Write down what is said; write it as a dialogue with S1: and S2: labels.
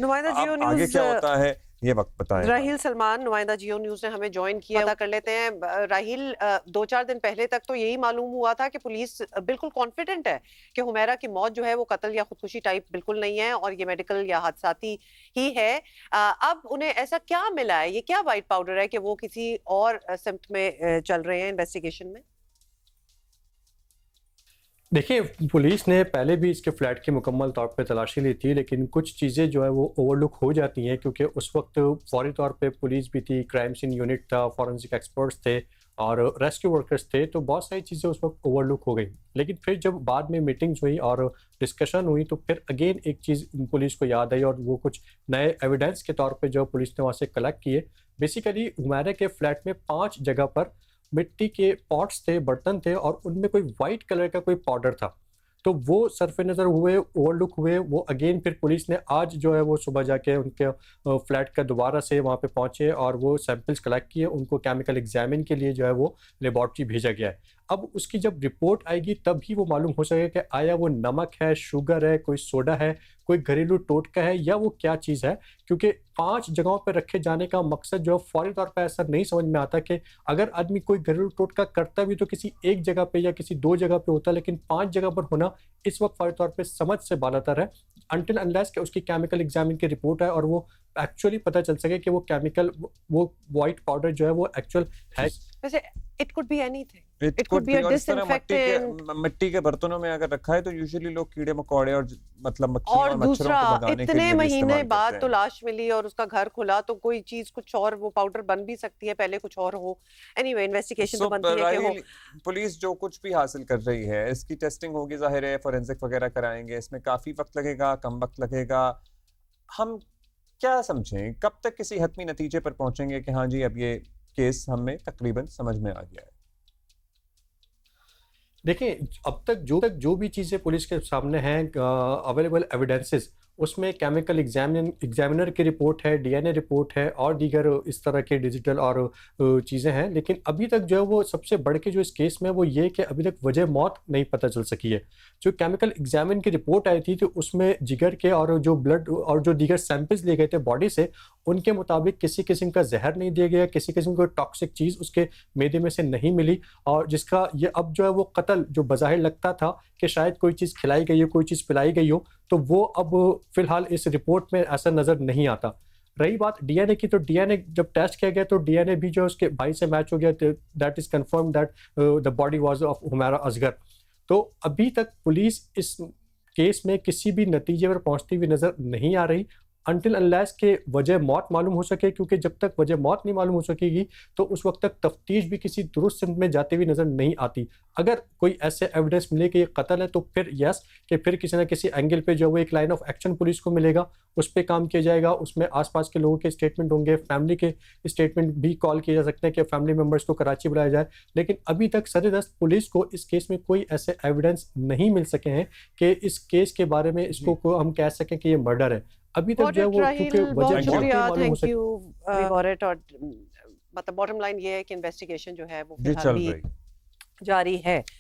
S1: नुमाइंदा जियो
S2: अब आगे
S1: न्यूज
S2: क्या होता है ये वक्त बताएगा।
S1: राहिल सलमान नुमाइंदा जियो न्यूज ने हमें ज्वाइन किया। पता कर लेते हैं राहिल, 2-4 दिन पहले तक तो यही मालूम हुआ था कि पुलिस बिल्कुल कॉन्फिडेंट है कि हुमैरा की मौत जो है वो कत्ल या खुदकुशी टाइप बिल्कुल नहीं है और ये मेडिकल या हादसाती ही है। अब उन्हें ऐसा क्या मिला है, ये क्या वाइट पाउडर है कि वो किसी और सिम्ट में चल रहे हैं इन्वेस्टिगेशन में?
S3: देखिए, पुलिस ने पहले भी इसके फ्लैट की मुकम्मल तौर पे तलाशी ली थी, लेकिन कुछ चीज़ें जो है वो ओवरलुक हो जाती हैं क्योंकि उस वक्त फौरी तौर पे पुलिस भी थी, क्राइम सीन यूनिट था, फॉरेंसिक एक्सपर्ट्स थे और रेस्क्यू वर्कर्स थे, तो बहुत सारी चीज़ें उस वक्त ओवरलुक हो गई। लेकिन फिर जब बाद में मीटिंग्स हुई और डिस्कशन हुई तो फिर अगेन एक चीज़ पुलिस को याद आई और वो कुछ नए एविडेंस के तौर पे जो पुलिस ने वहाँ से कलेक्ट किए। बेसिकली हुमैरा के फ्लैट में 5 जगह पर मिट्टी के पॉट्स थे, बर्तन थे और उनमें कोई व्हाइट कलर का कोई पाउडर था। तो वो सरफ़े नज़र हुए, ओवरलुक हुए, वो अगेन फिर पुलिस ने आज जो है वो सुबह जाके उनके फ्लैट का दोबारा से वहाँ पे पहुँचे और वो सैंपल्स कलेक्ट किए, उनको केमिकल एग्ज़ामिन के लिए जो है वो लैबोरेटरी भेजा गया है। अब उसकी जब रिपोर्ट आएगी तब ही वो मालूम हो सकेगा कि आया वो नमक है, शुगर है, कोई सोडा है, कोई घरेलू टोटका है या वो क्या चीज़ है। क्योंकि 5 जगहों पे रखे जाने का मकसद जो है फ़ौरी तौर पे ऐसा नहीं समझ में आता कि अगर आदमी कोई घरेलू टोटका करता भी तो किसी एक जगह पे या किसी 2 जगह पे होता, लेकिन 5 जगह पर होना इस वक्त फ़ौरी तौर पे समझ से बालातर है। अनटिल अनलेस कि उसकी केमिकल एग्ज़ामिन की रिपोर्ट आए और वो एक्चुअली पता चल सके कि वो केमिकल वो व्हाइट पाउडर जो है वो एक्चुअल है।
S1: वैसे it could be anything,
S2: it
S1: it could
S2: could
S1: be
S2: be
S1: a
S2: और इस तरह
S1: डिसइंफेक्टेंट।
S2: मिट्टी के बर्तनों में अगर रखा है तो यूजुअली लोग कीड़े मकोड़े और मतलब मक्खियों
S1: और
S2: और मच्छरों
S1: दूसरा,
S2: को भगाने के
S1: इतने
S2: लिए भी
S1: महीने
S2: इस्तेमाल
S1: बाद
S2: करते
S1: तो
S2: हैं।
S1: लाश मिली और उसका घर खुला तो कोई चीज कुछ और, वो पाउडर बन भी सकती है, पहले कुछ और हो। एनीवे इन्वेस्टिगेशन तो बनती है कि हो।
S2: राहिल, पुलिस जो कुछ भी हासिल कर रही है इसकी टेस्टिंग होगी, जाहिर है फोरेंसिक वगैरह कराएंगे, इसमें काफी वक्त लगेगा, कम वक्त लगेगा। हम क्या समझें, कब तक किसी हतमी नतीजे पर पहुंचेंगे कि हाँ जी अब ये केस हमें तकरीबन समझ में आ गया है?
S3: देखिए, अब तक जो भी चीज़ें पुलिस के सामने हैं, अवेलेबल एविडेंसेस, उसमें केमिकल एग्जामिनर की रिपोर्ट है, डीएनए रिपोर्ट है और दीगर इस तरह के डिजिटल और चीज़ें हैं। लेकिन अभी तक जो है वो सबसे बढ़ के जो इस केस में वो ये कि अभी तक वजह मौत नहीं पता चल सकी है। जो केमिकल एग्जामिन की रिपोर्ट आई थी तो उसमें जिगर के और जो ब्लड और जो दीगर सैंपल्स लिए गए थे बॉडी से, उनके मुताबिक किसी किस्म का जहर नहीं दिया गया, किसी किस्म की टॉक्सिक चीज़ उसके मैदे में से नहीं मिली और जिसका ये अब जो है वो कत्ल जो बज़ाहिर लगता था कि शायद कोई चीज़ खिलाई गई हो, कोई चीज़ पिलाई गई हो, तो वो अब फ़िलहाल इस रिपोर्ट में ऐसा नज़र नहीं आता। रही बात डीएनए की, तो डीएनए जब टेस्ट किया गया तो डीएनए भी जो है उसके भाई से मैच हो गया, that is confirmed that the body was of Humaira Asghar. तो अभी तक पुलिस इस केस में किसी भी नतीजे पर पहुँचती हुई नज़र नहीं आ रही अनटिल अनलेस के वजह मौत मालूम हो सके, क्योंकि जब तक वजह मौत नहीं मालूम हो सकेगी तो उस वक्त तक तफ्तीश भी किसी दुरुस्त सिमत में जाती हुई नज़र नहीं आती। अगर कोई ऐसे एविडेंस मिले कि ये कत्ल है तो फिर यस, कि फिर किसी न किसी एंगल पे जो है वो एक लाइन ऑफ एक्शन पुलिस को मिलेगा, उस पे काम किया जाएगा, उसमें आस-पास के लोगों के स्टेटमेंट होंगे, फैमिली के स्टेटमेंट भी कॉल किए जा सकते हैं कि फैमिली मेंबर्स को कराची बुलाया जाए। लेकिन अभी तक सरेदस्त पुलिस को इस केस में कोई ऐसे एविडेंस नहीं मिल सके हैं कि इस केस के बारे में इसको हम कह सकें कि ये मर्डर है। अभी तक जो है वो क्योंकि वजह
S1: बहुत
S3: मौत नहीं
S1: शुक्रिया,
S3: मालूम हो
S1: थैंक
S3: सकी।
S1: You for it. और मतलब बॉटम लाइन ये है कि इन्वेस्टिगेशन जो है वो
S2: जी
S1: फिलहाल
S2: चल
S1: भी
S2: रही।
S1: जारी है।